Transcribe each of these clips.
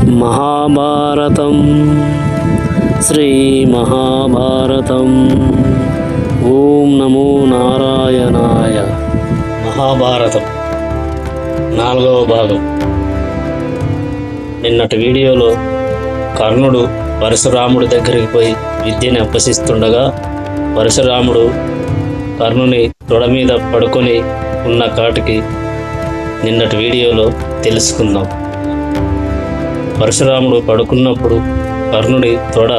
మహాభారతం శ్రీ మహాభారతం. ఓం నమో నారాయణాయ. మహాభారతం 4వ భాగం. నిన్నటి వీడియోలో కర్ణుడు పరశురాముడి దగ్గరికి పోయి విద్యని అభ్యసిస్తుండగా పరశురాముడు కర్ణుని తొడ మీద పడుకొని ఉన్న కాటికి నిన్నటి వీడియోలో తెలుసుకుందాం. పరశురాముడు పడుకున్నప్పుడు కర్ణుడి తొడ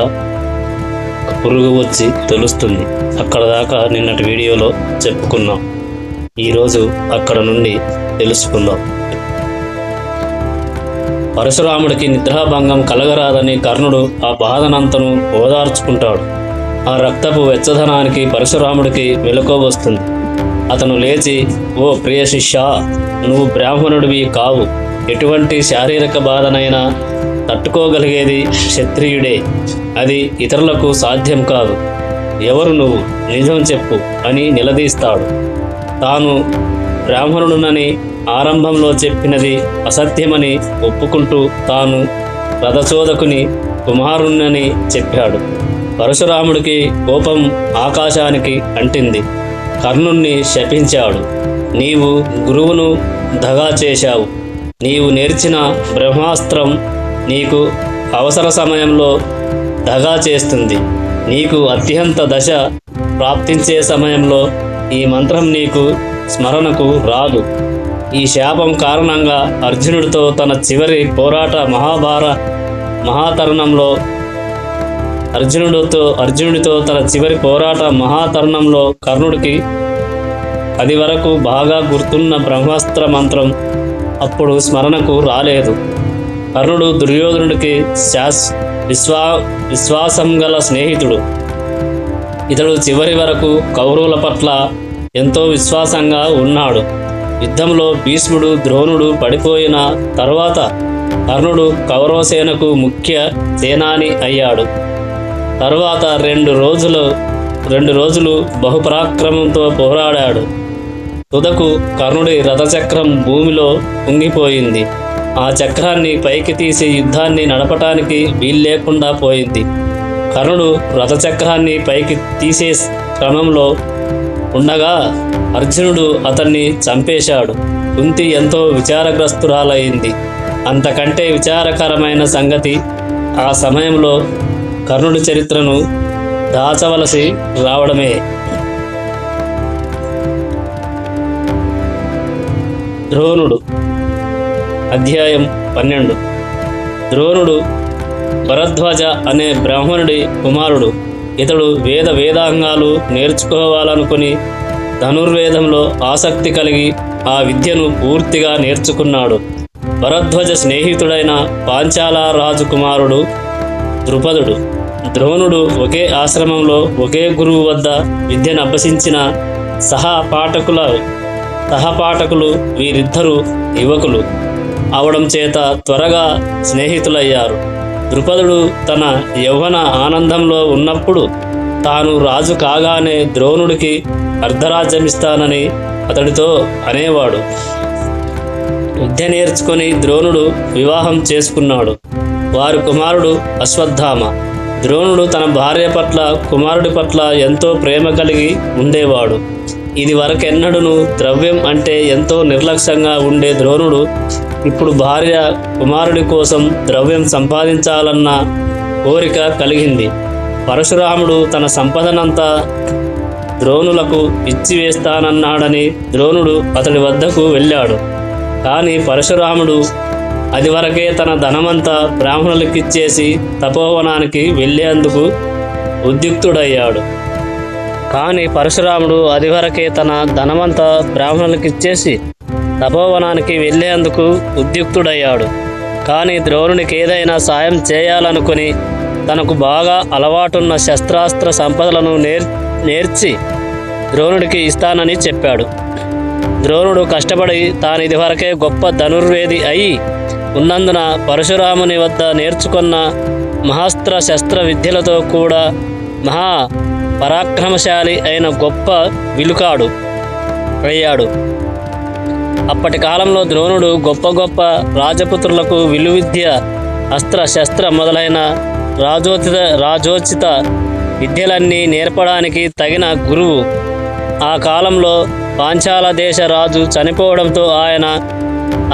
పురుగు వచ్చి తెలుస్తుంది. అక్కడ దాకా నిన్నటి వీడియోలో చెప్పుకున్నాం. ఈరోజు అక్కడ నుండి తెలుసుకుందాం. పరశురాముడికి నిద్రాభంగం కలగరాదని కర్ణుడు ఆ బాధనంతను ఓదార్చుకుంటాడు. ఆ రక్తపు వెచ్చదనానికి పరశురాముడికి మెలకువ వస్తుంది. అతను లేచి, ఓ ప్రియ శిష్యా, నువ్వు బ్రాహ్మణుడివి కావు. ఎటువంటి శారీరక బాధనైనా తట్టుకోగలిగేది క్షత్రియుడే. అది ఇతరులకు సాధ్యం కాదు. ఎవరు నువ్వు? నిజం చెప్పు అని నిలదీస్తాడు. తాను బ్రాహ్మణుడునని ఆరంభంలో చెప్పినది అసత్యమని ఒప్పుకుంటూ తాను రథచోదకుని కుమారుణ్ణని చెప్పాడు. పరశురాముడికి కోపం ఆకాశానికి అంటింది. కర్ణుణ్ణి శపించాడు. నీవు గురువును దగా చేశావు. నీవు నేర్చిన బ్రహ్మాస్త్రం నీకు అవసర సమయంలో దగా చేస్తుంది. నీకు అత్యంత దశ ప్రాప్తించే సమయంలో ఈ మంత్రం నీకు స్మరణకు రాదు. ఈ శాపం కారణంగా అర్జునుడితో తన చివరి పోరాట మహాతరుణంలో అర్జునుడితో తన చివరి పోరాట మహాతరుణంలో కర్ణుడికి అది వరకు బాగా గుర్తున్న బ్రహ్మాస్త్ర మంత్రం అప్పుడు స్మరణకు రాలేదు. కర్ణుడు దుర్యోధనుడికి విశ్వాసం గల స్నేహితుడు. ఇతడు చివరి వరకు కౌరవుల పట్ల ఎంతో విశ్వాసంగా ఉన్నాడు. యుద్ధంలో భీష్ముడు, ద్రోణుడు పడిపోయిన తర్వాత కర్ణుడు కౌరవసేనకు ముఖ్య సేనాని అయ్యాడు. తరువాత రెండు రోజులు బహుపరాక్రమంతో పోరాడాడు. తుదకు కర్ణుడి రథచక్రం భూమిలో కుంగిపోయింది. ఆ చక్రాన్ని పైకి తీసి యుద్ధాన్ని నడపటానికి వీల్లేకుండా పోయింది. కర్ణుడు రథచక్రాన్ని పైకి తీసే క్రమంలో ఉండగా అర్జునుడు అతన్ని చంపేశాడు. కుంతి ఎంతో విచారగ్రస్తురాలైంది. అంతకంటే విచారకరమైన సంగతి ఆ సమయంలో కర్ణుడి చరిత్రను దాచవలసి రావడమే. ద్రోణుడు. అధ్యాయం 12. ద్రోణుడు భరద్వాజ అనే బ్రాహ్మణుడి కుమారుడు. ఇతడు వేదాంగాలు నేర్చుకోవాలనుకుని ధనుర్వేదంలో ఆసక్తి కలిగి ఆ విద్యను పూర్తిగా నేర్చుకున్నాడు. భరద్వాజ స్నేహితుడైన పాంచాల రాజు కుమారుడు ద్రుపదుడు. ద్రోణుడు ఒకే ఆశ్రమంలో ఒకే గురువు వద్ద విద్యను అభ్యసించిన సహపాఠకులు వీరిద్దరూ యువకులు అవడం చేత త్వరగా స్నేహితులయ్యారు. ద్రుపదుడు తన యౌవన ఆనందంలో ఉన్నప్పుడు తాను రాజు కాగానే ద్రోణుడికి అర్ధరాజ్యమిస్తానని అతడితో అనేవాడు. విద్య నేర్చుకొని ద్రోణుడు వివాహం చేసుకున్నాడు. వారి కుమారుడు అశ్వత్థామ. ద్రోణుడు తన భార్య పట్ల, కుమారుడి పట్ల ఎంతో ప్రేమ కలిగి ఉండేవాడు. ఇది వరకెన్నడూను ద్రవ్యం అంటే ఎంతో నిర్లక్ష్యంగా ఉండే ద్రోణుడు ఇప్పుడు భార్య, కుమారుడి కోసం ద్రవ్యం సంపాదించాలన్న కోరిక కలిగింది. పరశురాముడు తన సంపదనంతా ద్రోణులకు ఇచ్చివేస్తానన్నాడని ద్రోణుడు అతడి వద్దకు వెళ్ళాడు. కానీ పరశురాముడు అది వరకే తన ధనమంతా బ్రాహ్మణులకిచ్చేసి తపోవనానికి వెళ్ళేందుకు ఉద్యుక్తుడయ్యాడు. కానీ ద్రోణునికి ఏదైనా సాయం చేయాలనుకుని తనకు బాగా అలవాటున్న శస్త్రాస్త్ర సంపదలను నేర్చి ద్రోణుడికి ఇస్తానని చెప్పాడు. ద్రోణుడు కష్టపడి తాను ఇదివరకే గొప్ప ధనుర్వేది అయి ఉన్నందున పరశురాముని వద్ద నేర్చుకున్న మహాస్త్ర శస్త్ర విద్యలతో కూడా మహా పరాక్రమశాలి అయిన గొప్ప విలుకాడు అయ్యాడు. అప్పటి కాలంలో ద్రోణుడు గొప్ప గొప్ప రాజపుత్రులకు విలువిద్య అస్త్ర శస్త్ర మొదలైన రాజోచిత విద్యలన్నీ నేర్పడానికి తగిన గురువు. ఆ కాలంలో పాంచాల దేశ రాజు చనిపోవడంతో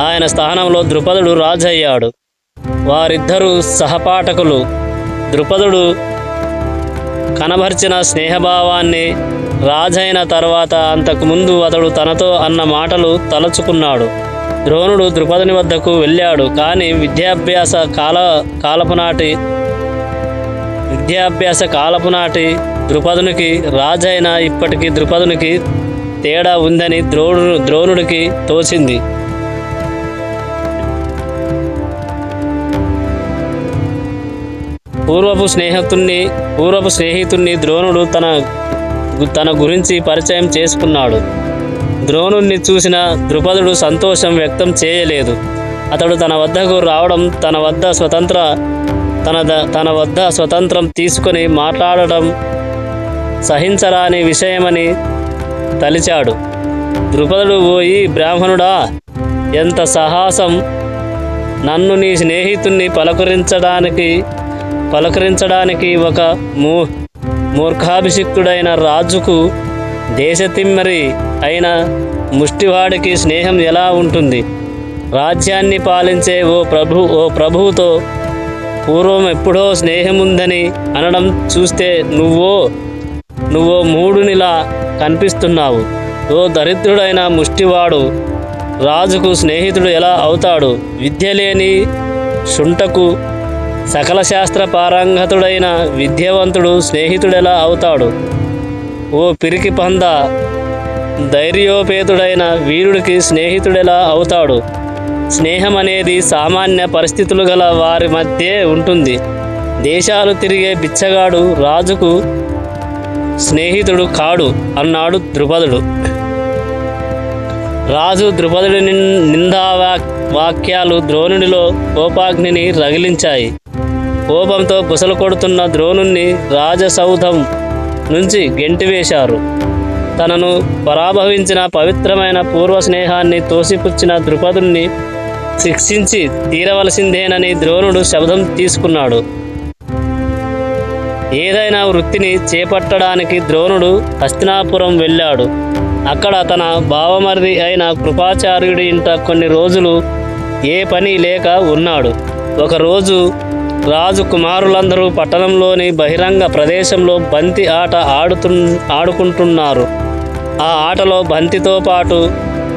ఆయన స్థానంలో ద్రుపదుడు రాజు అయ్యాడు. వారిద్దరూ సహపాఠకులు. ద్రుపదుడు కనబర్చిన స్నేహభావాన్ని రాజైన తర్వాత అంతకుముందు అతడు తనతో అన్న మాటలు తలచుకున్నాడు. ద్రోణుడు ద్రుపదుని వద్దకు వెళ్ళాడు. కానీ విద్యాభ్యాస కాలపు నాటి ద్రుపదునికి రాజైన ఇప్పటికీ ద్రుపదునికి తేడా ఉందని ద్రోణుడికి తోచింది. పూర్వపు స్నేహితుణ్ణి ద్రోణుడు తన గురించి పరిచయం చేసుకున్నాడు. ద్రోణుణ్ణి చూసిన ద్రుపదుడు సంతోషం వ్యక్తం చేయలేదు. అతడు తన వద్దకు రావడం తన వద్ద స్వతంత్రం తీసుకొని మాట్లాడటం సహించరాని విషయమని తలిచాడు. ద్రుపదుడు, ఓయి బ్రాహ్మణుడా, ఎంత సాహసం! నన్ను నీ స్నేహితుణ్ణి పలకరించడానికి ఒక మూర్ఖాభిషిక్తుడైన రాజుకు దేశతిమ్మరి అయిన ముష్టివాడికి స్నేహం ఎలా ఉంటుంది? రాజ్యాన్ని పాలించే ఓ ప్రభువుతో పూర్వం ఎప్పుడో స్నేహముందని అనడం చూస్తే నువ్వో మూఢునిలా కనిపిస్తున్నావు. ఓ దరిద్రుడైన ముష్టివాడు రాజుకు స్నేహితుడు ఎలా అవుతాడు? విద్య లేని శుంఠకు సకల శాస్త్ర పారంగతుడైన విద్యావంతుడు స్నేహితుడెలా అవుతాడు? ఓ పిరికి పంద, ధైర్యోపేతుడైన వీరుడికి స్నేహితుడెలా అవుతాడు? స్నేహం అనేది సామాన్య పరిస్థితులు గల వారి మధ్యే ఉంటుంది. దేశాలు తిరిగే బిచ్చగాడు రాజుకు స్నేహితుడు కాడు అన్నాడు ద్రుపదుడు. రాజు ద్రుపదుడి నిందా వాక్యాలు ద్రోణుడిలో కోపాగ్నిని రగిలించాయి. కోపంతో బుసలు కొడుతున్న ద్రోణుణ్ణి రాజసౌధం నుంచి గెంటివేశారు. తనను పరాభవించిన పవిత్రమైన పూర్వ స్నేహాన్ని తోసిపుచ్చిన ద్రుపదుణ్ణి శిక్షించి తీరవలసిందేనని ద్రోణుడు శపథం తీసుకున్నాడు. ఏదైనా వృత్తిని చేపట్టడానికి ద్రోణుడు హస్తినాపురం వెళ్ళాడు. అక్కడ తన బావమరిది అయిన కృపాచార్యుడి ఇంట కొన్ని రోజులు ఏ పని లేక ఉన్నాడు. ఒకరోజు రాజు కుమారులందరూ పట్టణంలోని బహిరంగ ప్రదేశంలో బంతి ఆట ఆడుకుంటున్నారు. ఆ ఆటలో బంతితో పాటు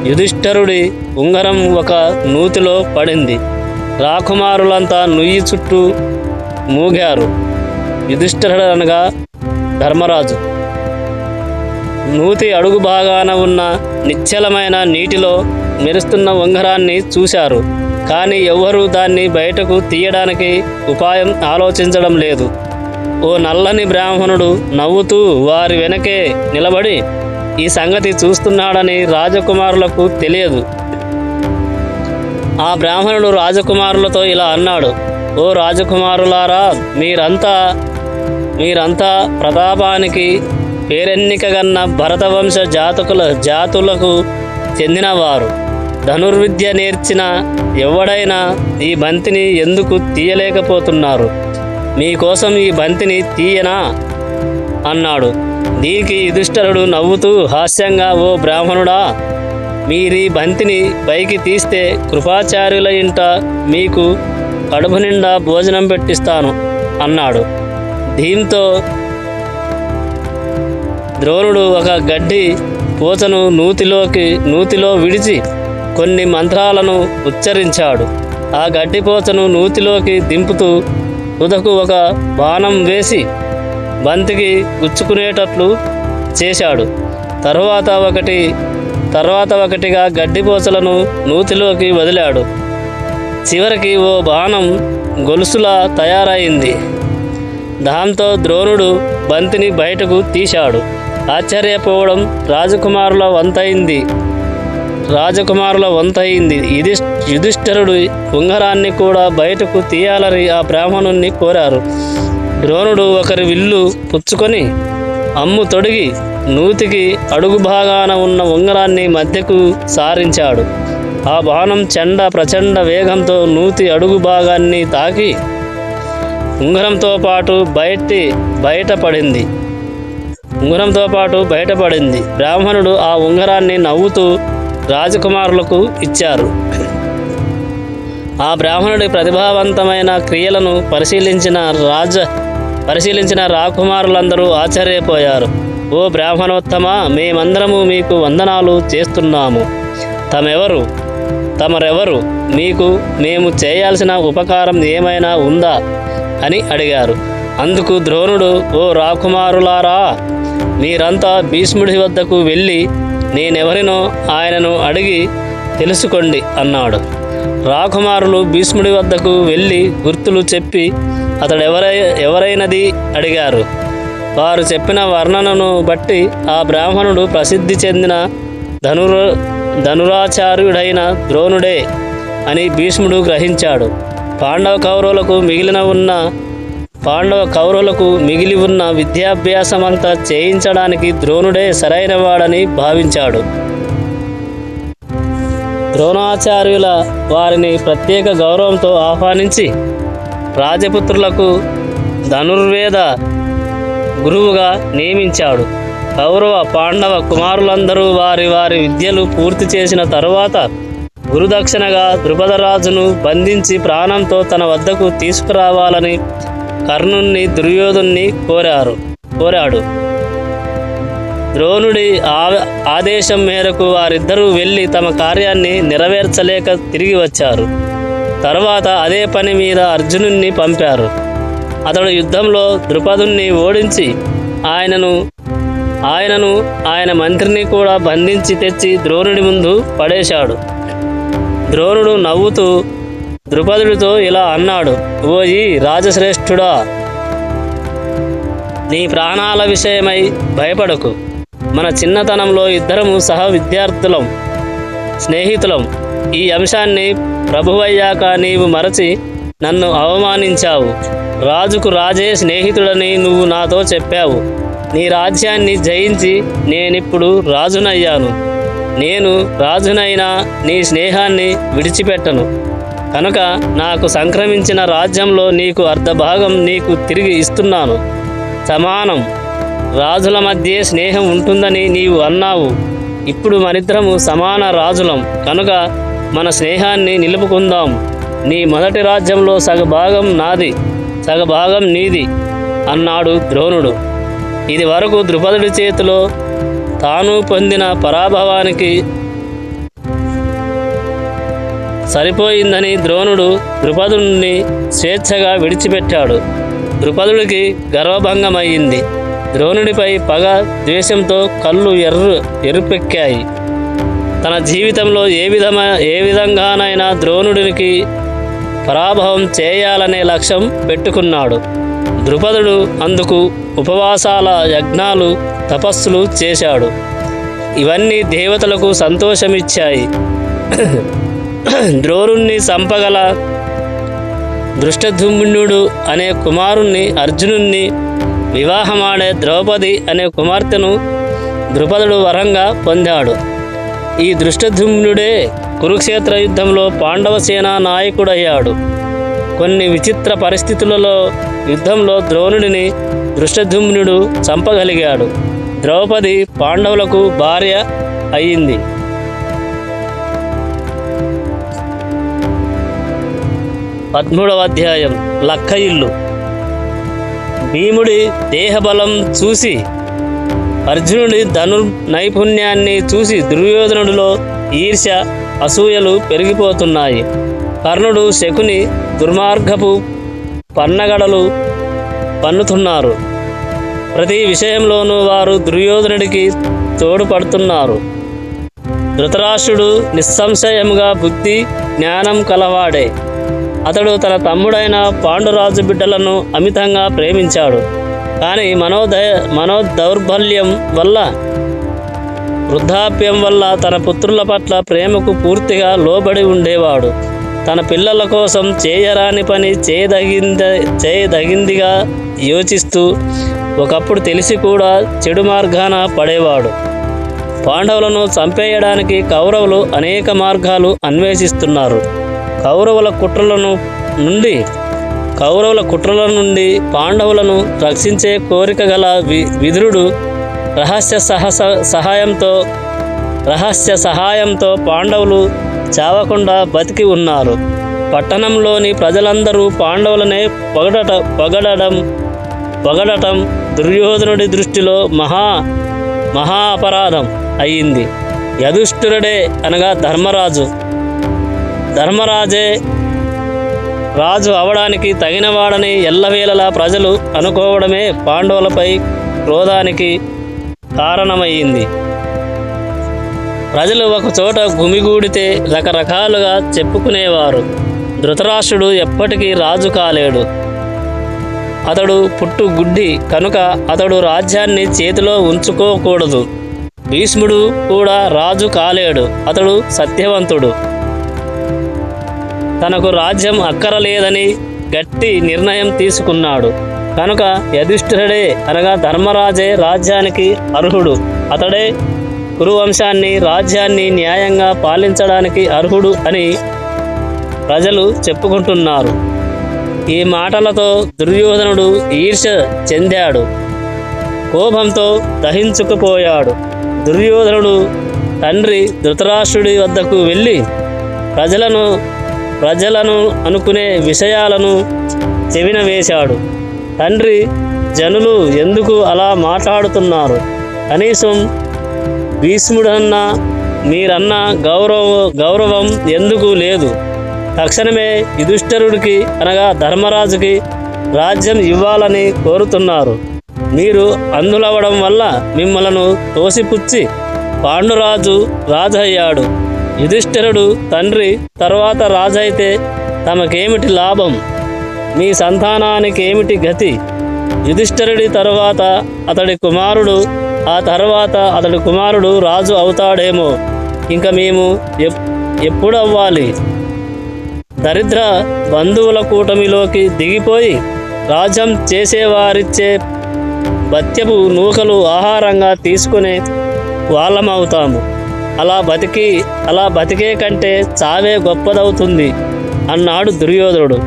యుధిష్ఠరుడి ఉంగరం ఒక నూతిలో పడింది. రాకుమారులంతా నుయ్యి చుట్టూ మూగారు. యుధిష్ఠిరుడు అనగా ధర్మరాజు నూతి అడుగు భాగాన ఉన్న నిశ్చలమైన నీటిలో మెరుస్తున్న ఉంగరాన్ని చూశారు. కానీ ఎవ్వరూ దాన్ని బయటకు తీయడానికి ఉపాయం ఆలోచించడం లేదు. ఓ నల్లని బ్రాహ్మణుడు నవ్వుతూ వారి వెనకే నిలబడి ఈ సంగతి చూస్తున్నాడని రాజకుమారులకు తెలియదు. ఆ బ్రాహ్మణుడు రాజకుమారులతో ఇలా అన్నాడు, ఓ రాజకుమారులారా, మీరంతా ప్రతాపానికి పేరెన్నికగన్న భరతవంశ జాతులకు చెందినవారు. ధనుర్విద్య నేర్చిన ఎవడైనా ఈ బంతిని ఎందుకు తీయలేకపోతున్నారు? మీకోసం ఈ బంతిని తీయనా అన్నాడు. దీనికి యుధిష్ఠిరుడు నవ్వుతూ హాస్యంగా, ఓ బ్రాహ్మణుడా, మీరీ బంతిని పైకి తీస్తే కృపాచార్యుల ఇంట మీకు కడుపు నిండా భోజనం పెట్టిస్తాను అన్నాడు. దీంతో ద్రోణుడు ఒక గడ్డి పోచను నూతిలో విడిచి కొన్ని మంత్రాలను ఉచ్చరించాడు. ఆ గడ్డిపోచను నూతిలోకి దింపుతూ తుదకు ఒక బాణం వేసి బంతికి గుచ్చుకునేటట్లు చేశాడు. తర్వాత ఒకటిగా గడ్డిపోచలను నూతిలోకి వదిలాడు. చివరికి ఓ బాణం గొలుసులా తయారైంది. దాంతో ద్రోణుడు బంతిని బయటకు తీశాడు. ఆశ్చర్యపోవడం రాజకుమారుల వంతయింది. యుధిష్ఠిరుడు ఉంగరాన్ని కూడా బయటకు తీయాలని ఆ బ్రాహ్మణుణ్ణి కోరారు. ద్రోణుడు ఒకరి విల్లు పుచ్చుకొని అమ్ము తొడిగి నూతికి అడుగు భాగాన ఉన్న ఉంగరాన్ని మధ్యకు సారించాడు. ఆ బాణం ప్రచండ వేగంతో నూతి అడుగు భాగాన్ని తాకి ఉంగరంతో పాటు బయటపడింది. బ్రాహ్మణుడు ఆ ఉంగరాన్ని నవ్వుతూ రాజకుమారులకు ఇచ్చారు. ఆ బ్రాహ్మణుడి ప్రతిభావంతమైన క్రియలను పరిశీలించిన రాకుమారులందరూ ఆశ్చర్యపోయారు. ఓ బ్రాహ్మణోత్తమ, మేమందరము మీకు వందనాలు చేస్తున్నాము. తమరెవరు? మేము చేయాల్సిన ఉపకారం ఏమైనా ఉందా అని అడిగారు. అందుకు ద్రోణుడు, ఓ రాకుమారులారా, మీరంతా భీష్ముడి వద్దకు వెళ్ళి నేనెవరినో ఆయనను అడిగి తెలుసుకోండి అన్నాడు. రాకుమారులు భీష్ముడి వద్దకు వెళ్ళి గుర్తులు చెప్పి అతడెవరైనది అడిగారు. వారు చెప్పిన వర్ణనను బట్టి ఆ బ్రాహ్మణుడు ప్రసిద్ధి చెందిన ధనురాచార్యుడైన ద్రోణుడే అని భీష్ముడు గ్రహించాడు. పాండవ కౌరవులకు మిగిలి ఉన్న విద్యాభ్యాసమంతా చేయించడానికి ద్రోణుడే సరైనవాడని భావించాడు. ద్రోణాచార్యుల వారిని ప్రత్యేక గౌరవంతో ఆహ్వానించి రాజపుత్రులకు ధనుర్వేద గురువుగా నియమించాడు. కౌరవ పాండవ కుమారులందరూ వారి విద్యలు పూర్తి చేసిన తరువాత గురుదక్షిణగా ద్రుపదరాజును బంధించి ప్రాణంతో తన వద్దకు తీసుకురావాలని కర్ణుణ్ణి దుర్యోధుణ్ణి కోరాడు. ద్రోణుడి ఆదేశం మేరకు వారిద్దరూ వెళ్ళి తమ కార్యాన్ని నెరవేర్చలేక తిరిగి వచ్చారు. తర్వాత అదే పని మీద అర్జునుణ్ణి పంపారు. అతడు యుద్ధంలో ద్రుపదుణ్ణి ఓడించి ఆయనను ఆయన మంత్రిని కూడా బంధించి తెచ్చి ద్రోణుడి ముందు పడేశాడు. ద్రోణుడు నవ్వుతూ ద్రుపదుడితో ఇలా అన్నాడు, ఓయి రాజశ్రేష్ఠుడా, నీ ప్రాణాల విషయమై భయపడకు. మన చిన్నతనంలో ఇద్దరము సహ విద్యార్థులం, స్నేహితులం. ఈ అంశాన్ని ప్రభువయ్యాక నీవు మరచి నన్ను అవమానించావు. రాజుకు రాజే స్నేహితుడని నువ్వు నాతో చెప్పావు. నీ రాజ్యాన్ని జయించి నేనిప్పుడు రాజునయ్యాను. నేను రాజునైనా నీ స్నేహాన్ని విడిచిపెట్టను. కనుక నాకు సంక్రమించిన రాజ్యంలో నీకు అర్ధభాగం నీకు తిరిగి ఇస్తున్నాను. సమానం. రాజుల మధ్య స్నేహం ఉంటుందని నీవు అన్నావు. ఇప్పుడు మనిద్దరము సమాన రాజులం. కనుక మన స్నేహాన్ని నిలుపుకుందాం. నీ మొదటి రాజ్యంలో సగభాగం నాది, సగభాగం నీది అన్నాడు ద్రోణుడు. ఇది వరకు ద్రుపదుడి చేతిలో తాను పొందిన పరాభవానికి సరిపోయిందని ద్రోణుడు ద్రుపదుడిని స్వేచ్ఛగా విడిచిపెట్టాడు. ద్రుపదుడికి గర్వభంగమయ్యింది. ద్రోణుడిపై పగ, ద్వేషంతో కళ్ళు ఎరుపెక్కాయి. తన జీవితంలో ఏ విధంగానైనా ద్రోణుడికి పరాభవం చేయాలనే లక్ష్యం పెట్టుకున్నాడు. ద్రుపదుడు అందుకు ఉపవాసాల, యజ్ఞాలు, తపస్సులు చేశాడు. ఇవన్నీ దేవతలకు సంతోషమిచ్చాయి. ద్రోణుణ్ణి చంపగల దృష్టద్యుమ్నుడు అనే కుమారుణ్ణి, అర్జునుణ్ణి వివాహమాడే ద్రౌపది అనే కుమార్తెను ద్రుపదుడు వరంగా పొందాడు. ఈ దృష్టద్యుమ్నుడే కురుక్షేత్ర యుద్ధంలో పాండవ సేనా నాయకుడయ్యాడు. కొన్ని విచిత్ర పరిస్థితులలో యుద్ధంలో ద్రోణుడిని దృష్టద్యుమ్నుడు చంపగలిగాడు. ద్రౌపది పాండవులకు భార్య అయింది. పదమూడవ అధ్యాయం. లక్క ఇల్లు. భీముడి దేహబలం చూసి, అర్జునుడి నైపుణ్యాన్ని చూసి దుర్యోధనుడిలో ఈర్ష్య, అసూయలు పెరిగిపోతున్నాయి. కర్ణుడు, శకుని దుర్మార్గపు పన్నగడలు పన్నుతున్నారు. ప్రతి విషయంలోనూ వారు దుర్యోధనుడికి తోడుపడుతున్నారు. ధృతరాష్ట్రుడు నిస్సంశయముగా బుద్ధి, జ్ఞానం కలవాడే. అతడు తన తమ్ముడైన పాండురాజు బిడ్డలను అమితంగా ప్రేమించాడు. కానీ మనోదౌర్బల్యం వల్ల, వృద్ధాప్యం వల్ల తన పుత్రుల పట్ల ప్రేమకు పూర్తిగా లోబడి ఉండేవాడు. తన పిల్లల కోసం చేయరాని పని చేయదగిందిగా యోచిస్తూ ఒకప్పుడు తెలిసి కూడా చెడు మార్గాన పడేవాడు. పాండవులను చంపేయడానికి కౌరవులు అనేక మార్గాలు అన్వేషిస్తున్నారు. కౌరవుల కుట్రల నుండి పాండవులను రక్షించే కోరిక గల విదురుడు రహస్య సహాయంతో పాండవులు చావకుండా బతికి ఉన్నారు. పట్టణంలోని ప్రజలందరూ పాండవులనే పొగడటం దుర్యోధనుడి దృష్టిలో మహా అపరాధం అయింది. యుధిష్ఠిరుడే అనగా ధర్మరాజే రాజు అవడానికి తగినవాడని ఎల్లవేళలా ప్రజలు అనుకోవడమే పాండవులపై క్రోధానికి కారణమయ్యింది. ప్రజలు ఒకచోట గుమిగూడితే రకరకాలుగా చెప్పుకునేవారు. ధృతరాష్ట్రుడు ఎప్పటికీ రాజు కాలేడు. అతడు పుట్టు గుడ్డి కనుక అతడు రాజ్యాన్ని చేతిలో ఉంచుకోకూడదు. భీష్ముడు కూడా రాజు కాలేడు. అతడు సత్యవంతుడు. తనకు రాజ్యం అక్కరలేదని గట్టి నిర్ణయం తీసుకున్నాడు. కనుక యుధిష్ఠిరుడే అనగా ధర్మరాజే రాజ్యానికి అర్హుడు. అతడే కురువంశాన్ని రాజ్యాన్ని న్యాయంగా పాలించడానికి అర్హుడు అని ప్రజలు చెప్పుకుంటున్నారు. ఈ మాటలతో దుర్యోధనుడు ఈర్ష్య చెందాడు. కోపంతో దహించుకుపోయాడు. దుర్యోధనుడు తండ్రి ధృతరాష్ట్రుడి వద్దకు వెళ్ళి ప్రజలను అనుకునే విషయాలను చెవిన వేశాడు. తండ్రి, జనులు ఎందుకు అలా మాట్లాడుతున్నారు? కనీసం భీష్ముడన్నా మీరన్న గౌరవం ఎందుకు లేదు? తక్షణమే యుధిష్ఠిరుడికి అనగా ధర్మరాజుకి రాజ్యం ఇవ్వాలని కోరుతున్నారు. మీరు అంధులవ్వడం వల్ల మిమ్మలను తోసిపుచ్చి పాండురాజు రాజయ్యాడు. యుధిష్ఠిరుడు తండ్రి తర్వాత రాజైతే తమకేమిటి లాభం? మీ సంతానానికి ఏమిటి గతి? యుధిష్ఠిరుడి తరువాత అతడి కుమారుడు, ఆ తర్వాత అతడి కుమారుడు రాజు అవుతాడేమో. ఇంకా మేము ఎప్పుడవ్వాలి? దరిద్ర బంధువుల కూటమిలోకి దిగిపోయి రాజ్యం చేసేవారిచ్చే బత్యపు నూకలు ఆహారంగా తీసుకునే వాళ్ళమవుతాము. అలా బతికే కంటే చావే గొప్పదవుతుంది అన్నాడు దుర్యోధనుడు.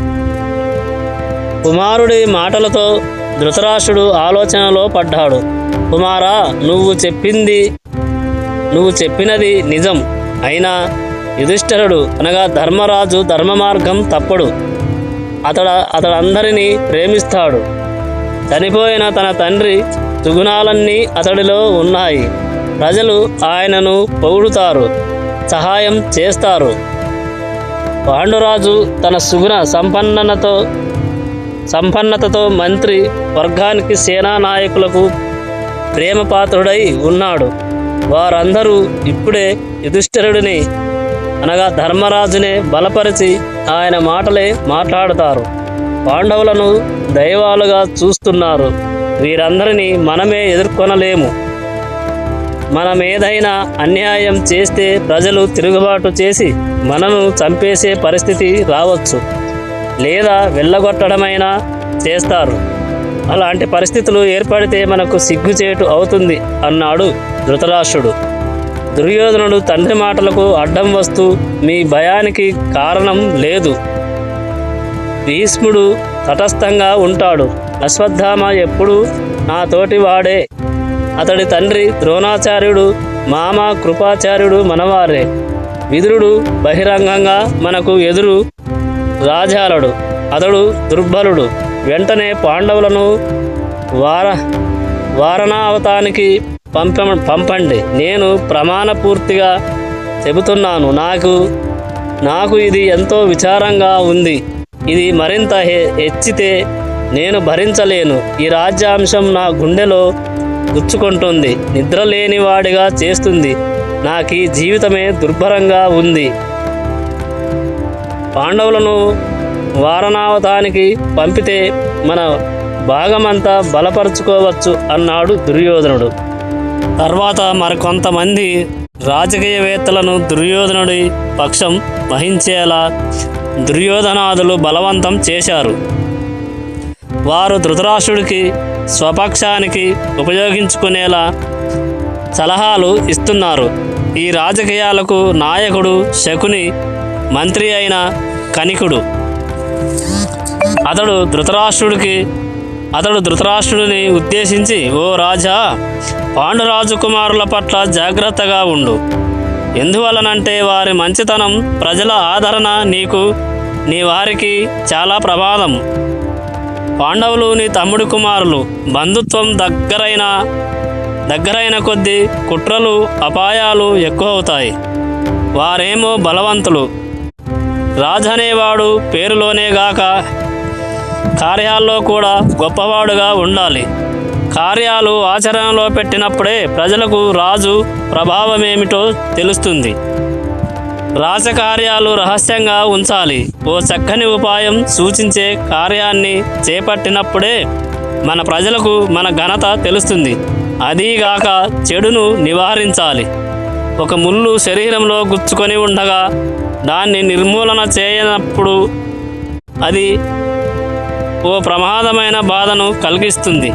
కుమారుడి మాటలతో ధృతరాష్ట్రుడు ఆలోచనలో పడ్డాడు. కుమారా, నువ్వు చెప్పినది నిజం. అయినా యుధిష్ఠిరుడు అనగా ధర్మరాజు ధర్మ మార్గం తప్పడు. అతడందరినీ ప్రేమిస్తాడు. చనిపోయిన తన తండ్రి సుగుణాలన్నీ అతడిలో ఉన్నాయి. ప్రజలు ఆయనను పొగుడుతారు, సహాయం చేస్తారు. పాండురాజు తన సుగుణ సంపన్నతతో మంత్రి వర్గానికి సేనా నాయకులకు ప్రేమపాత్రుడై ఉన్నాడు. వారందరూ ఇప్పుడే యుధిష్ఠిరుడిని అనగా ధర్మరాజునే బలపరిచి ఆయన మాటలే మాట్లాడుతారు. పాండవులను దైవాలుగా చూస్తున్నారు. వీరందరినీ మనమే ఎదుర్కొనలేము. మనమేదైనా అన్యాయం చేస్తే ప్రజలు తిరుగుబాటు చేసి మనను చంపేసే పరిస్థితి రావచ్చు, లేదా వెళ్ళగొట్టడమైనా చేస్తారు. అలాంటి పరిస్థితులు ఏర్పడితే మనకు సిగ్గుచేటు అవుతుంది అన్నాడు ధృతరాష్ట్రుడు. దుర్యోధనుడు తండ్రి మాటలకు అడ్డం వస్తూ, మీ భయానికి కారణం లేదు. భీష్ముడు తటస్థంగా ఉంటాడు. అశ్వత్థామ ఎప్పుడు నా తోటి వాడే. అతడి తండ్రి ద్రోణాచార్యుడు, మామ కృపాచార్యుడు మనవారే. విదురుడు బహిరంగంగా మనకు ఎదురు రాజాలడు. అతడు దుర్బలుడు. వెంటనే పాండవులను వారణావతానికి పంపండి. నేను ప్రమాణపూర్తిగా చెబుతున్నాను. నాకు ఇది ఎంతో విచారంగా ఉంది. ఇది మరింత హెచ్చితే నేను భరించలేను. ఈ రాజ్యాంశం నా గుండెలో గుచ్చుకుంటుంది, నిద్రలేనివాడిగా చేస్తుంది. నాకు ఈ జీవితమే దుర్భరంగా ఉంది. పాండవులను వారణావతానికి పంపితే మన భాగమంతా బలపరుచుకోవచ్చు అన్నాడు దుర్యోధనుడు. తర్వాత మరికొంతమంది రాజకీయవేత్తలను దుర్యోధనుడి పక్షం వహించేలా దుర్యోధనాదులు బలవంతం చేశారు. వారు ధృతరాష్ట్రుడికి స్వపక్షానికి ఉపయోగించుకునేలా సలహాలు ఇస్తున్నారు. ఈ రాజకీయాలకు నాయకుడు శకుని, మంత్రి అయిన కనికుడు. అతడు ధృతరాష్ట్రుడిని ఉద్దేశించి, ఓ రాజా, పాండురాజు కుమారుల పట్ల జాగ్రత్తగా ఉండు. ఎందువలనంటే వారి మంచితనం, ప్రజల ఆదరణ నీ వారికి చాలా ప్రమాదం. పాండవులు నీ తమ్ముడి కుమారులు. బంధుత్వం దగ్గరైన కొద్దీ కుట్రలు, అపాయాలు ఎక్కువవుతాయి. వారేమో బలవంతులు. రాజు అనేవాడు పేరులోనే గాక కార్యాల్లో కూడా గొప్పవాడుగా ఉండాలి. కార్యాలు ఆచరణలో పెట్టినప్పుడే ప్రజలకు రాజు ప్రభావమేమిటో తెలుస్తుంది. రాజకార్యాలు రహస్యంగా ఉంచాలి. ఓ చక్కని ఉపాయం సూచించే కార్యాన్ని చేపట్టినప్పుడే మన ప్రజలకు మన ఘనత తెలుస్తుంది. అదీగాక చెడును నివారించాలి. ఒక ముళ్ళు శరీరంలో గుచ్చుకొని ఉండగా దాన్ని నిర్మూలన చేయనప్పుడు అది ఓ ప్రమాదమైన బాధను కలిగిస్తుంది.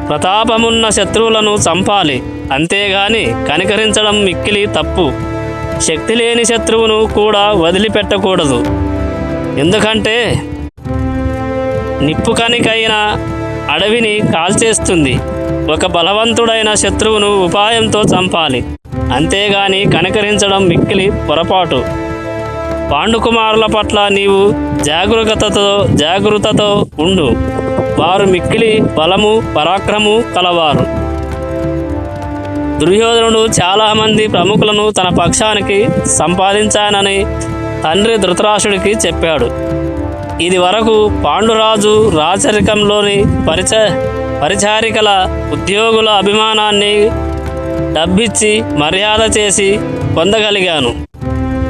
ప్రతాపమున్న శత్రువులను చంపాలి, అంతేగాని కనికరించడం మిక్కిలి తప్పు. శక్తి లేని శత్రువును కూడా వదిలిపెట్టకూడదు. ఎందుకంటే నిప్పు కనికైన అడవిని కాల్చేస్తుంది. ఒక బలవంతుడైన శత్రువును ఉపాయంతో చంపాలి, అంతేగాని కనికరించడం మిక్కిలి పొరపాటు. పాండుకుమారుల పట్ల నీవు జాగరూకతతో ఉండు. వారు మిక్కిలి బలము, పరాక్రము కలవారు. దుర్యోధనుడు చాలామంది ప్రముఖులను తన పక్షానికి సంపాదించానని తండ్రి ధృతరాష్ట్రుడికి చెప్పాడు. ఇది వరకు పాండురాజు రాచరికంలోని పరిచారికల, ఉద్యోగుల అభిమానాన్ని డబ్బిచ్చి మర్యాద చేసి పొందగలిగాను.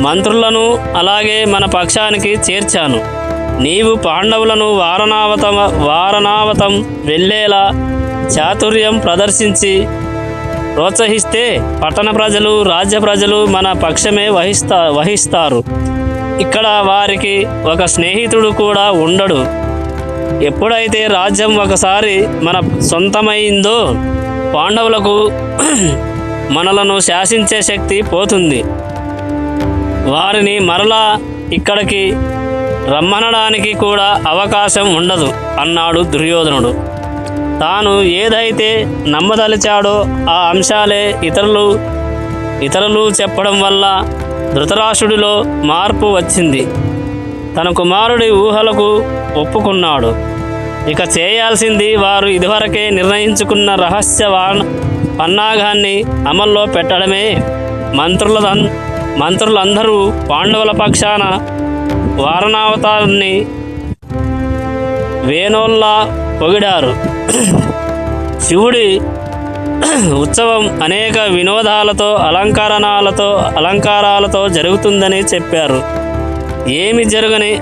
మంత్రులను అలాగే మన పక్షానికి చేర్చాను. నీవు పాండవులను వారణావతం వెళ్ళేలా చాతుర్యం ప్రదర్శించి ప్రోత్సహిస్తే పట్టణ ప్రజలు, రాజ్య ప్రజలు మన పక్షమే వహిస్తారు. ఇక్కడ వారికి ఒక స్నేహితుడు కూడా ఉండడు. ఎప్పుడైతే రాజ్యం ఒకసారి మన సొంతమైందో పాండవులకు మనలను శాసించే శక్తి పోతుంది. వారిని మరలా ఇక్కడికి రమ్మనడానికి కూడా అవకాశం ఉండదు అన్నాడు దుర్యోధనుడు. తాను ఏదైతే నమ్మదలిచాడో ఆ అంశాలే ఇతరులు చెప్పడం వల్ల ధృతరాష్ట్రుడిలో మార్పు వచ్చింది. తన కుమారుడి ఊహలకు ఒప్పుకున్నాడు. ఇక చేయాల్సింది వారు ఇదివరకే నిర్ణయించుకున్న రహస్య పన్నాగాన్ని అమల్లో పెట్టడమే. మంత్రులందరూ పాండవుల పక్షాన వారణావతాన్ని వేణోల్లా పొగిడారు. శివుడి ఉత్సవం అనేక వినోదాలతో, అలంకారాలతో జరుగుతుందని చెప్పారు. ఏమి ఎరుగని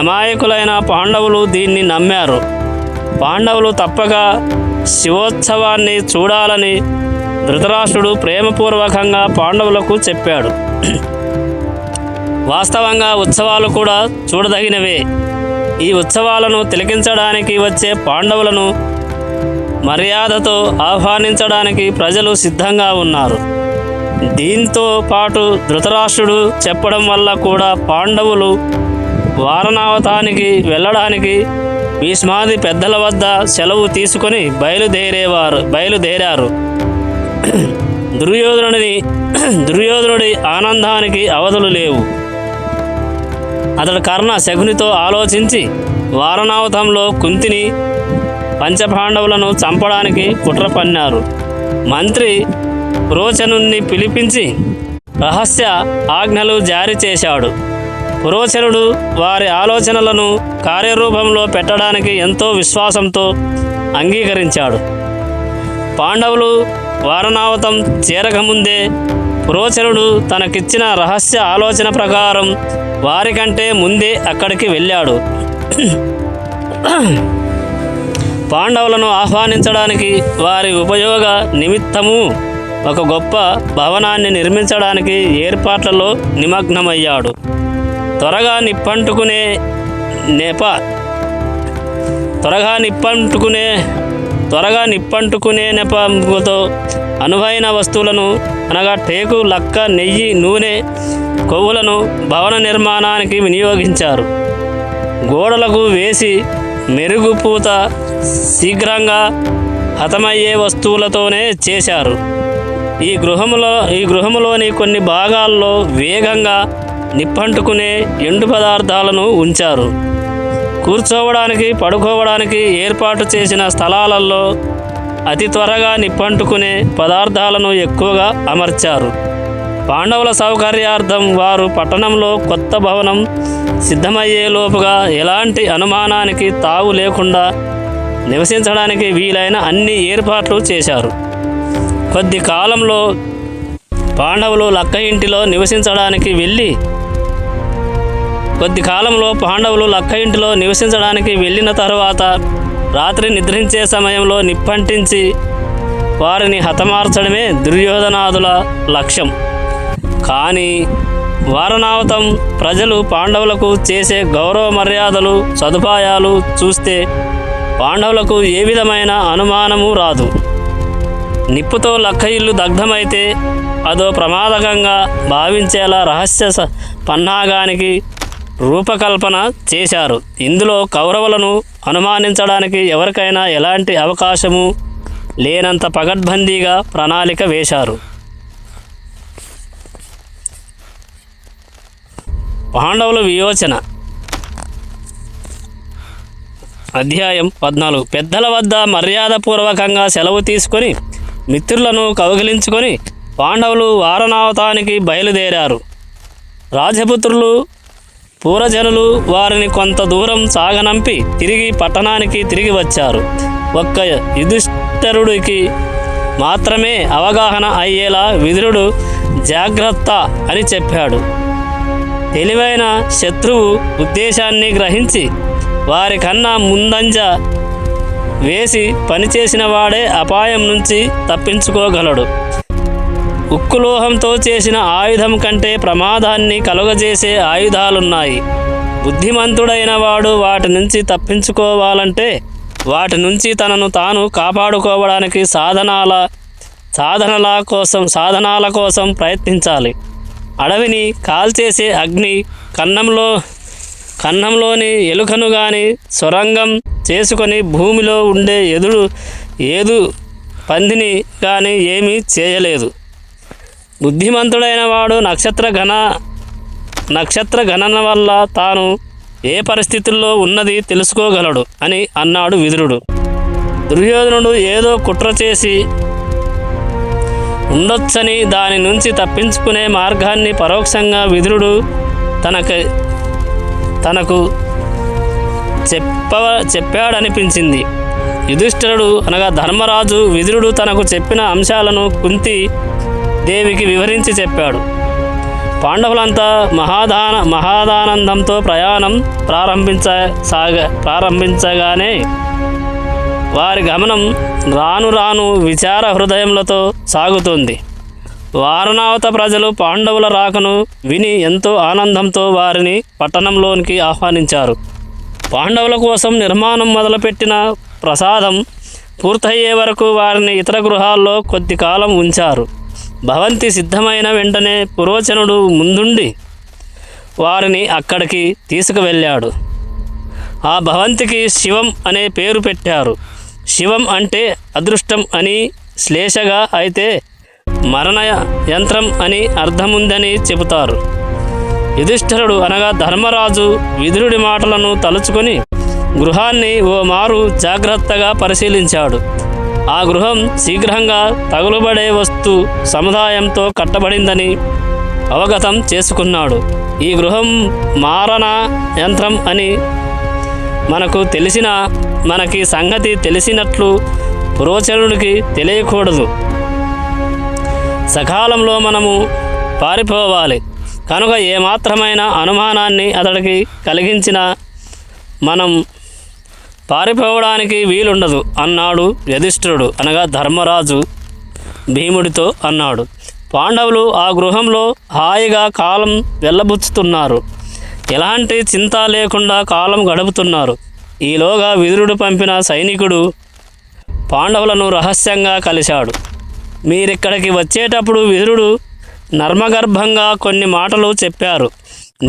అమాయకులైన పాండవులు దీన్ని నమ్మారు. పాండవులు తప్పక శివోత్సవాన్ని చూడాలని ధృతరాష్ట్రుడు ప్రేమపూర్వకంగా పాండవులకు చెప్పాడు. వాస్తవంగా ఉత్సవాలు కూడా చూడదగినవే. ఈ ఉత్సవాలను తిలకించడానికి వచ్చే పాండవులను మర్యాదతో ఆహ్వానించడానికి ప్రజలు సిద్ధంగా ఉన్నారు. దీంతో పాటు ధృతరాష్ట్రుడు చెప్పడం వల్ల కూడా పాండవులు వారణావతానికి వెళ్ళడానికి భీష్మాది పెద్దల వద్ద సెలవు తీసుకొని బయలుదేరారు. దుర్యోధనుడి ఆనందానికి అవధులు లేవు. అతడు కర్ణ శకునితో ఆలోచించి వారణావతంలో కుంతిని, పంచపాండవులను చంపడానికి కుట్ర పన్నారు. మంత్రి పురోచనుణ్ణి పిలిపించి రహస్య ఆజ్ఞలు జారీ చేశాడు. పురోచనుడు వారి ఆలోచనలను కార్యరూపంలో పెట్టడానికి ఎంతో విశ్వాసంతో అంగీకరించాడు. పాండవులు వారణావతం చేరకముందే పురోచనుడు తనకిచ్చిన రహస్య ఆలోచన ప్రకారం వారికంటే ముందే అక్కడికి వెళ్ళాడు. పాండవులను ఆహ్వానించడానికి వారి ఉపయోగ నిమిత్తము ఒక గొప్ప భవనాన్ని నిర్మించడానికి ఏర్పాట్లలో నిమగ్నమయ్యాడు. త్వరగా నిప్పంటుకునే త్వరగా నిప్పంటుకునే నెపంతో అనువైన వస్తువులను అనగా టేకు, లక్క, నెయ్యి, నూనె, కొవ్వులను భవన నిర్మాణానికి వినియోగించారు. గోడలకు వేసి మెరుగుపూత శీఘ్రంగా హతమయ్యే వస్తువులతోనే చేశారు. ఈ గృహములోని కొన్ని భాగాల్లో వేగంగా నిప్పంటుకునే ఎండు పదార్థాలను ఉంచారు. కూర్చోవడానికి, పడుకోవడానికి ఏర్పాటు చేసిన స్థలాలలో అతి త్వరగా నిప్పంటుకునే పదార్థాలను ఎక్కువగా అమర్చారు. పాండవుల సౌకర్యార్థం వారు పట్టణంలో కొత్త భవనం సిద్ధమయ్యేలోపుగా ఎలాంటి అనుమానానికి తావు లేకుండా నివసించడానికి వీలైన అన్ని ఏర్పాట్లు చేశారు. కొద్ది కాలంలో పాండవులు లక్క ఇంటిలో నివసించడానికి వెళ్ళిన తరువాత రాత్రి నిద్రించే సమయంలో నిప్పంటించి వారిని హతమార్చడమే దుర్యోధనాదుల లక్ష్యం. కానీ వారణావతం ప్రజలు పాండవులకు చేసే గౌరవ మర్యాదలు, సదుపాయాలు చూస్తే పాండవులకు ఏ విధమైన అనుమానము రాదు. నిప్పుతో లక్క ఇల్లు దగ్ధమైతే అదో ప్రమాదకంగా భావించేలా రహస్య పన్నాగానికి రూపకల్పన చేశారు. ఇందులో కౌరవులను అనుమానించడానికి ఎవరికైనా ఎలాంటి అవకాశము లేనంత పకడ్బందీగా ప్రణాళిక వేశారు. పాండవుల వియోచన. అధ్యాయం 14. పెద్దల వద్ద మర్యాదపూర్వకంగా సెలవు తీసుకొని మిత్రులను కౌగిలించుకొని పాండవులు వారణావతానికి బయలుదేరారు. రాజపుత్రులు, పూరజనులు వారిని కొంత దూరం సాగనంపి పట్టణానికి తిరిగి వచ్చారు. ఒక్క యుధిష్ఠిరుడికి మాత్రమే అవగాహన అయ్యేలా విదురుడు జాగ్రత్త అని చెప్పాడు. తెలివైన శత్రువు ఉద్దేశాన్ని గ్రహించి వారి కన్నా ముందంజ వేసి పనిచేసిన వాడే అపాయం నుంచి తప్పించుకోగలడు. ఉక్కులోహంతో చేసిన ఆయుధం కంటే ప్రమాదాన్ని కలుగజేసే ఆయుధాలున్నాయి. బుద్ధిమంతుడైన వాడు వాటి నుంచి తప్పించుకోవాలంటే వాటి నుంచి తనను తాను కాపాడుకోవడానికి సాధనాల కోసం ప్రయత్నించాలి. అడవిని కాల్చేసే అగ్ని, కన్నంలోని ఎలుకను గాని సొరంగం చేసుకొని భూమిలో ఉండే ఏదు పందిని కానీ ఏమీ చేయలేదు. బుద్ధిమంతుడైన వాడు నక్షత్ర గణన వల్ల తాను ఏ పరిస్థితుల్లో ఉన్నది తెలుసుకోగలడు అని అన్నాడు విదురుడు. దుర్యోధనుడు ఏదో కుట్ర చేసి ఉండొచ్చని దాని నుంచి తప్పించుకునే మార్గాన్ని పరోక్షంగా విదురుడు తనకు చెప్పాడనిపించింది. యుధిష్ఠిరుడు అనగా ధర్మరాజు విదురుడు తనకు చెప్పిన అంశాలను కుంతి దేవికి వివరించి చెప్పాడు. పాండవులంతా మహాదానందంతో ప్రయాణం ప్రారంభించగానే వారి గమనం రాను రాను విచార హృదయములతో సాగుతుంది. వారణావత ప్రజలు పాండవుల రాకను విని ఎంతో ఆనందంతో వారిని పట్టణంలోనికి ఆహ్వానించారు. పాండవుల కోసం నిర్మాణం మొదలుపెట్టిన ప్రసాదం పూర్తయ్యే వరకు వారిని ఇతర గృహాల్లో కొద్ది కాలం ఉంచారు. భవంతి సిద్ధమైన వెంటనే పురోచనుడు ముందుండి వారిని అక్కడికి తీసుకువెళ్ళాడు. ఆ భవంతికి శివం అనే పేరు పెట్టారు. శివం అంటే అదృష్టం అని శ్లేషగా, అయితే మరణ యంత్రం అని అర్థముందని చెబుతారు. యుధిష్ఠిరుడు అనగా ధర్మరాజు విదురుడి మాటలను తలుచుకొని గృహాన్ని ఓ మారు జాగ్రత్తగా పరిశీలించాడు. ఆ గృహం శీఘ్రంగా తగులుబడే వస్తు సముదాయంతో కట్టబడిందని అవగతం చేసుకున్నాడు. ఈ గృహం మారణ యంత్రం అని మనకి సంగతి తెలిసినట్లు పురోచనుడికి తెలియకూడదు. సకాలంలో మనము పారిపోవాలి కనుక ఏమాత్రమైన అనుమానాన్ని అతడికి కలిగించిన మనం పారిపోవడానికి వీలుండదు అన్నాడు యుధిష్ఠిరుడు అనగా ధర్మరాజు భీముడితో అన్నాడు. పాండవులు ఆ గృహంలో హాయిగా కాలం వెళ్ళబుచ్చుతున్నారు. ఎలాంటి చింత లేకుండా కాలం గడుపుతున్నారు. ఈలోగా విదురుడు పంపిన సైనికుడు పాండవులను రహస్యంగా కలిశాడు. మీరిక్కడికి వచ్చేటప్పుడు విదురుడు నర్మగర్భంగా కొన్ని మాటలు చెప్పారు.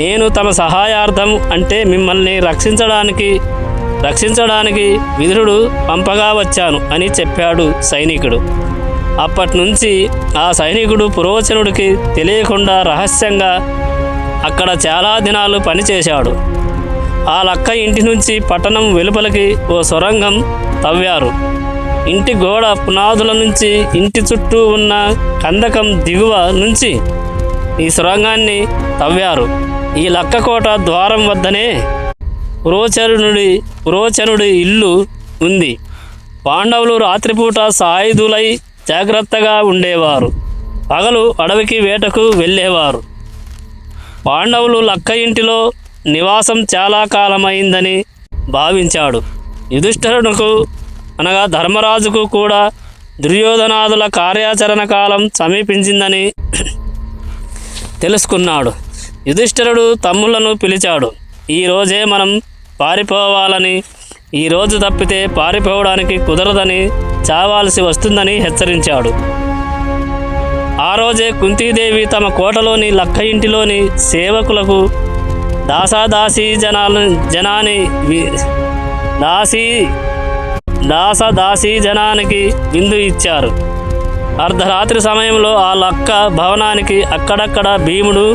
నేను తమ సహాయార్థం అంటే మిమ్మల్ని రక్షించడానికి విదురుడు పంపగా వచ్చాను అని చెప్పాడు సైనికుడు. అప్పటినుంచి ఆ సైనికుడు పురోచనుడికి తెలియకుండా రహస్యంగా అక్కడ చాలా దినాలు పనిచేశాడు. ఆ లక్క ఇంటి నుంచి పట్టణం వెలుపలికి ఓ సొరంగం తవ్వారు. ఇంటి గోడ పునాదుల నుంచి ఇంటి చుట్టూ ఉన్న కందకం దిగువ నుంచి ఈ సొరంగాన్ని తవ్వారు. ఈ లక్కకోట ద్వారం వద్దనే పురోచనుడి ఇల్లు ఉంది. పాండవులు రాత్రిపూట సాయుధులై జాగ్రత్తగా ఉండేవారు. పగలు అడవికి వేటకు వెళ్ళేవారు. పాండవులు లక్క ఇంటిలో నివాసం చాలా కాలమైందని భావించాడు. యుధిష్ఠిరునకు అనగా ధర్మరాజుకు కూడా దుర్యోధనాదుల కార్యాచరణ కాలం సమీపించిందని తెలుసుకున్నాడు. యుధిష్ఠిరుడు తమ్ములను పిలిచాడు. ఈరోజే మనం పారిపోవాలని, ఈరోజు తప్పితే పారిపోవడానికి కుదరదని, చావాల్సి వస్తుందని హెచ్చరించాడు. ఆ రోజే కుంతీదేవి తమ కోటలోని లక్క ఇంటిలోని సేవకులకు దాసదాసీ జనానికి విందు ఇచ్చారు. అర్ధరాత్రి సమయంలో ఆ లక్క భవనానికి అక్కడక్కడ భీముడు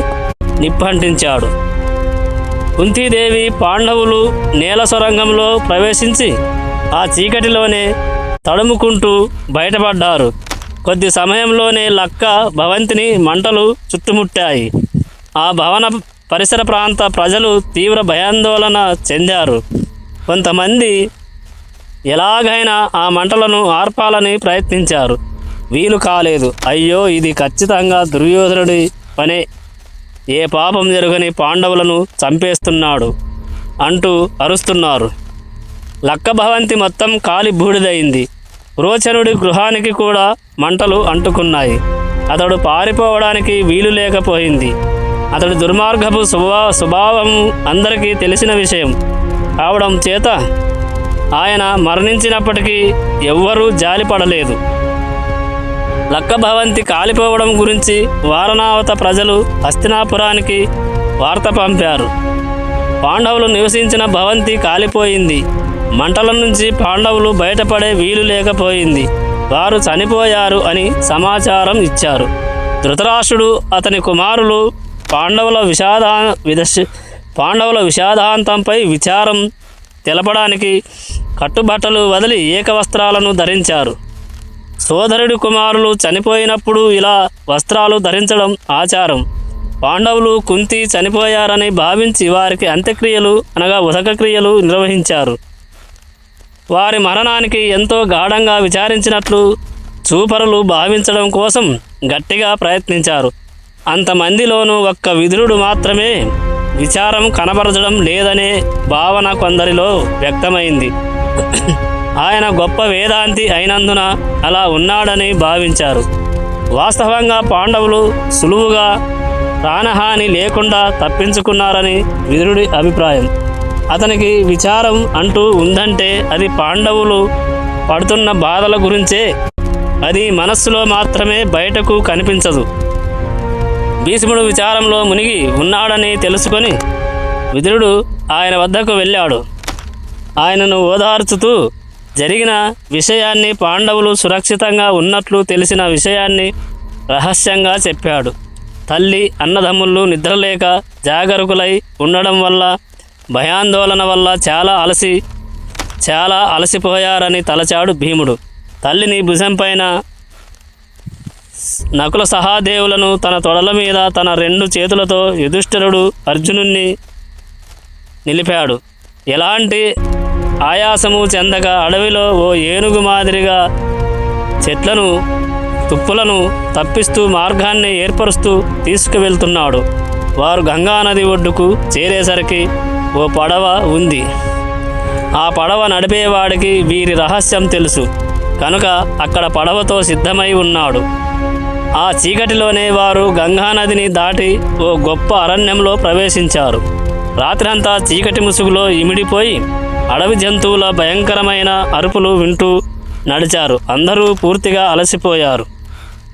నిప్పంటించాడు. కుంతీదేవి పాండవులు నేల సొరంగంలో ప్రవేశించి ఆ చీకటిలోనే తడుముకుంటూ బయటపడ్డారు. కొద్ది సమయంలోనే లక్క భవంతిని మంటలు చుట్టుముట్టాయి. ఆ భవన పరిసర ప్రాంత ప్రజలు తీవ్ర భయాందోళన చెందారు. కొంతమంది ఎలాగైనా ఆ మంటలను ఆర్పాలని ప్రయత్నించారు. వీలు కాలేదు. అయ్యో, ఇది ఖచ్చితంగా దుర్యోధనుడి పనే, ఏ పాపం జరగని పాండవులను చంపేస్తున్నాడు అంటూ అరుస్తున్నారు. లక్క భవంతి మొత్తం కాలి బూడిదైంది. పురోచనుడి గృహానికి కూడా మంటలు అంటుకున్నాయి. అతడు పారిపోవడానికి వీలు లేకపోయింది. అతడి దుర్మార్గపు స్వభావం అందరికీ తెలిసిన విషయం కావడం చేత ఆయన మరణించినప్పటికీ ఎవ్వరూ జాలిపడలేదు. లక్క భవంతి కాలిపోవడం గురించి వారణావత ప్రజలు హస్తినాపురానికి వార్త పంపారు. పాండవులు నివసించిన భవంతి కాలిపోయింది. మంటల నుంచి పాండవులు బయటపడే వీలు లేకపోయింది. వారు చనిపోయారు అని సమాచారం ఇచ్చారు. ధృతరాష్ట్రుడు అతని కుమారులు పాండవుల విషాదాంతంపై విచారం తెలపడానికి కట్టుబట్టలు వదిలి ఏకవస్త్రాలను ధరించారు. సోదరుడి కుమారులు చనిపోయినప్పుడు ఇలా వస్త్రాలు ధరించడం ఆచారం. పాండవులు కుంతి చనిపోయారని భావించి వారికి అంత్యక్రియలు అనగా ఉదకక్రియలు నిర్వహించారు. వారి మరణానికి ఎంతో గాఢంగా విచారించినట్లు చూపరులు భావించడం కోసం గట్టిగా ప్రయత్నించారు. అంతమందిలోనూ ఒక్క విదురుడు మాత్రమే విచారం కనబరచడం లేదనే భావన కొందరిలో వ్యక్తమైంది. ఆయన గొప్ప వేదాంతి అయినందున అలా ఉన్నాడని భావించారు. వాస్తవంగా పాండవులు సులువుగా ప్రాణహాని లేకుండా తప్పించుకున్నారని విదురుడి అభిప్రాయం. అతనికి విచారం అంటూ ఉందంటే అది పాండవులు పడుతున్న బాధల గురించే. అది మనస్సులో మాత్రమే, బయటకు కనిపించదు. భీష్ముడు విచారంలో మునిగి ఉన్నాడని తెలుసుకొని విదురుడు ఆయన వద్దకు వెళ్ళాడు. ఆయనను ఓదార్చుతూ జరిగిన విషయాన్ని, పాండవులు సురక్షితంగా ఉన్నట్లు తెలిసిన విషయాన్ని రహస్యంగా చెప్పాడు. తల్లి అన్నదమ్ముళ్ళు నిద్రలేక జాగరూకులై ఉండడం వల్ల, భయాందోళన వల్ల చాలా అలసిపోయారని తలచాడు భీముడు. తల్లిని భుజంపైన నకుల సహాదేవులను తన తొడల మీద తన 2 చేతులతో యుధిష్ఠిరుడు అర్జునుణ్ణి నిలిపాడు. ఎలాంటి ఆయాసము చెందగా అడవిలో ఓ ఏనుగు మాదిరిగా చెట్లను తుప్పులను తప్పిస్తూ మార్గాన్ని ఏర్పరుస్తూ తీసుకువెళ్తున్నాడు. వారు గంగానది ఒడ్డుకు చేరేసరికి ఓ పడవ ఉంది. ఆ పడవ నడిపేవాడికి వీరి రహస్యం తెలుసు కనుక అక్కడ పడవతో సిద్ధమై ఉన్నాడు. ఆ చీకటిలోనే వారు గంగానదిని దాటి ఓ గొప్ప అరణ్యంలో ప్రవేశించారు. రాత్రంతా చీకటి ముసుగులో ఇమిడిపోయి అడవి జంతువుల భయంకరమైన అరుపులు వింటూ నడిచారు. అందరూ పూర్తిగా అలసిపోయారు.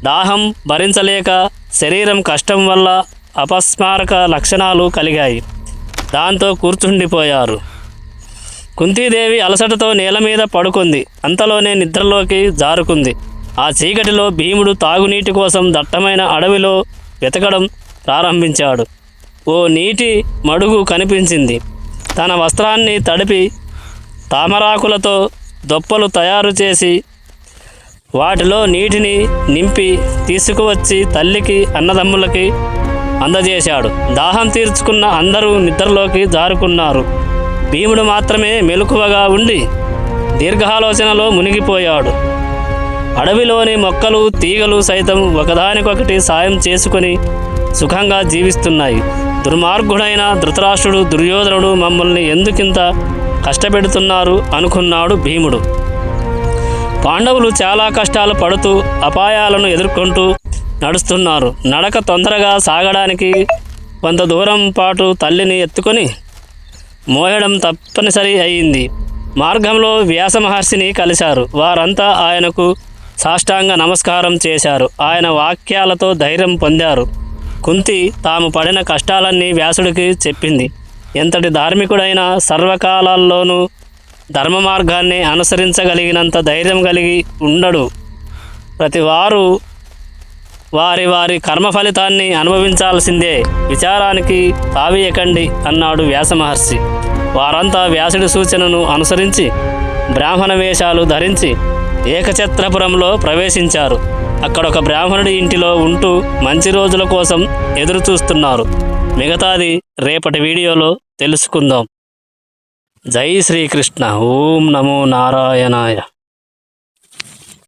దాహం భరించలేక శరీరం కష్టం వల్ల అపస్మారక లక్షణాలు కలిగాయి. దాంతో కూర్చుండిపోయారు. కుంతీదేవి అలసటతో నేల మీద పడుకుంది. అంతలోనే నిద్రలోకి జారుకుంది. ఆ చీకటిలో భీముడు తాగునీటి కోసం దట్టమైన అడవిలో వెతకడం ప్రారంభించాడు. ఓ నీటి మడుగు కనిపించింది. తన వస్త్రాన్ని తడిపి తామరాకులతో దొప్పలు తయారు చేసి వాటిలో నీటిని నింపి తీసుకువచ్చి తల్లికి అన్నదమ్ములకి అందజేశాడు. దాహం తీర్చుకున్న అందరూ నిద్రలోకి జారుకున్నారు. భీముడు మాత్రమే మెలకువగా ఉండి దీర్ఘాలోచనలో మునిగిపోయాడు. అడవిలోని మొక్కలు తీగలు సైతం ఒకదానికొకటి సాయం చేసుకుని సుఖంగా జీవిస్తున్నాయి. దుర్మార్గుడైన ధృతరాష్ట్రుడు దుర్యోధనుడు మమ్మల్ని ఎందుకింత కష్టపెడుతున్నారు అనుకున్నాడు భీముడు. పాండవులు చాలా కష్టాలు పడుతూ అపాయాలను ఎదుర్కొంటూ నడుస్తున్నారు. నడక తొందరగా సాగడానికి కొంత దూరం పాటు తల్లిని ఎత్తుకొని మోయడం తప్పనిసరి అయింది. మార్గంలో వ్యాస మహర్షిని కలిశారు. వారంతా ఆయనకు సాష్టాంగ నమస్కారం చేశారు. ఆయన వాక్యాలతో ధైర్యం పొందారు. కుంతి తాము పడిన కష్టాలన్నీ వ్యాసుడికి చెప్పింది. ఎంతటి ధార్మికుడైనా సర్వకాలాల్లోనూ ధర్మ మార్గాన్ని అనుసరించగలిగినంత ధైర్యం కలిగి ఉండడు. ప్రతివారు వారి వారి కర్మ ఫలితాన్ని అనుభవించాల్సిందే. విచారానికి తావీయకండి అన్నాడు వ్యాస మహర్షి. వారంతా వ్యాసుడి సూచనను అనుసరించి బ్రాహ్మణ వేషాలు ధరించి ఏకఛత్రపురంలో ప్రవేశించారు. అక్కడ ఒక బ్రాహ్మణుడి ఇంటిలో ఉంటూ మంచి రోజుల కోసం ఎదురు చూస్తున్నారు. మిగతాది రేపటి వీడియోలో తెలుసుకుందాం. జై శ్రీకృష్ణ. ఓం నమో నారాయణాయ.